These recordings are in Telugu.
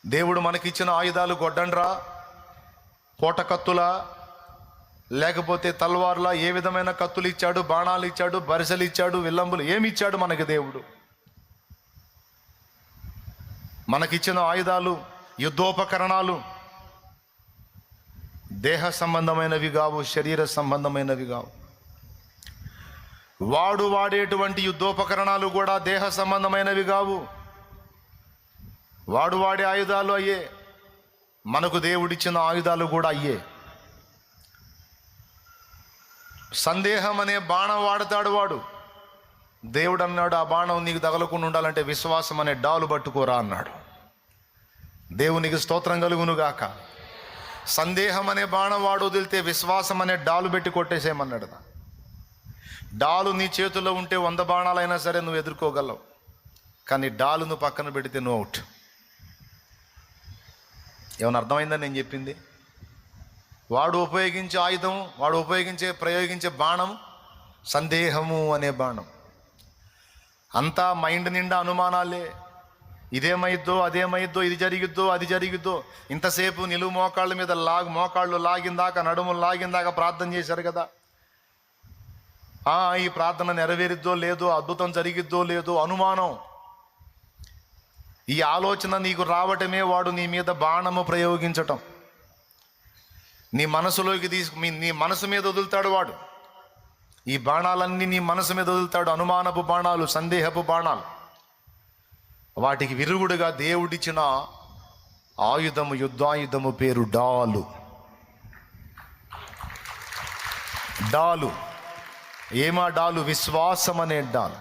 దేవుడు మనకిచ్చిన ఆయుధాలు గొడ్డండ్రా, పోటకత్తులా, లేకపోతే తల్వార్లా, ఏ విధమైన కత్తులు ఇచ్చాడు, బాణాలు ఇచ్చాడు, బరిసెలు ఇచ్చాడు, విల్లంబులు ఏమి ఇచ్చాడు మనకి దేవుడు? మనకిచ్చిన ఆయుధాలు, యుద్ధోపకరణాలు దేహ సంబంధమైనవి కావు, శరీర సంబంధమైనవి కావు. వాడు వాడేటువంటి యుద్ధోపకరణాలు కూడా దేహ సంబంధమైనవి కావు. వాడు వాడే ఆయుధాలు అయ్యే, మనకు దేవుడిచ్చిన ఆయుధాలు కూడా అయ్యే. సందేహం అనే బాణం వాడతాడు వాడు. దేవుడు అన్నాడు, ఆ బాణం నీకు తగలకుండా ఉండాలంటే విశ్వాసం అనే డాలు పట్టుకోరా అన్నాడు. దేవునికి స్తోత్రం కలుగునుగాక. సందేహం అనే బాణం వాడు వదిలితే విశ్వాసం అనే డాలు పెట్టి కొట్టేసేయమన్నాడు. డాలు నీ చేతుల్లో ఉంటే 100 బాణాలైనా సరే నువ్వు ఎదుర్కోగలవు, కానీ డాలును పక్కన పెడితే నువ్వు అవుట్. ఏమైనా అర్థమైందని నేను చెప్పింది? వాడు ఉపయోగించే ఆయుధం, వాడు ప్రయోగించే బాణం సందేహము అనే బాణం. అంతా మైండ్ నిండా అనుమానాలే. ఇదేమైద్దో, అదేమైద్దో, ఇది జరిగిద్దో, అది జరిగిద్దో. ఇంతసేపు నిలువు మోకాళ్ళ మీద మోకాళ్ళు లాగిందాక, నడుములు లాగిందాక ప్రార్థన చేశారు కదా. ఈ ప్రార్థన నెరవేరిద్దో లేదో, అద్భుతం జరిగిద్దో లేదో అనుమానం. ఈ ఆలోచన నీకు రావటమే వాడు నీ మీద బాణము ప్రయోగించటం. నీ మనసులోకి నీ మనసు మీద వదులుతాడు వాడు. ఈ బాణాలన్నీ నీ మనసు మీద వదులుతాడు. అనుమానపు బాణాలు, సందేహపు బాణాలు. వాటికి విరుగుడుగా దేవుడిచ్చిన ఆయుధము, యుద్ధాయుధము పేరు డాలు. డాలు ఏమా డాలు? విశ్వాసం అనే డాలు.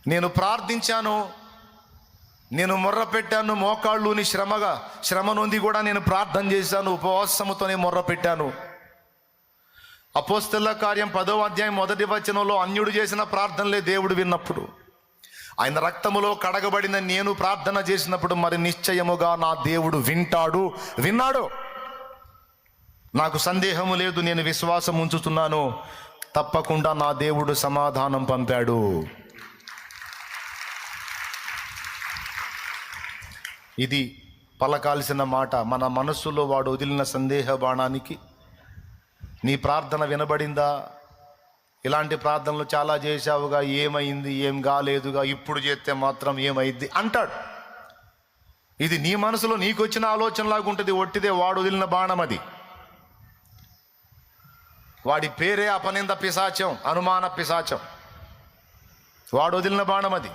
నేను ప్రార్థించాను, నేను మొర్ర పెట్టాను, మోకాళ్ళుని శ్రమ నొంది కూడా నేను ప్రార్థన చేశాను, ఉపవాసముతోనే మొర్ర పెట్టాను. అపోస్తలుల కార్యం 10వ అధ్యాయం 1వ వచనంలో అన్యుడు చేసిన ప్రార్థనలే దేవుడు విన్నప్పుడు, ఆయన రక్తములో కడగబడిన నేను ప్రార్థన చేసినప్పుడు మరి నిశ్చయముగా నా దేవుడు విన్నాడు. నాకు సందేహము లేదు, నేను విశ్వాసం ఉంచుతున్నాను, తప్పకుండా నా దేవుడు సమాధానం పంపాడు. ఇది పలకాల్సిన మాట. మన మనస్సులో వాడు వదిలిన సందేహ బాణానికి నీ ప్రార్థన వినబడిందా? ఇలాంటి ప్రార్థనలు చాలా చేశావుగా, ఏమైంది, ఏం కాలేదుగా, ఇప్పుడు చేస్తే మాత్రం ఏమైంది అంటాడు. ఇది నీ మనసులో నీకు వచ్చిన ఆలోచనలాగా ఉంటుంది. ఒట్టిదే వాడు వదిలిన బాణం అది. వాడి పేరే అపనింద పిశాచం, అనుమాన పిశాచం. వాడు వదిలిన బాణం అది.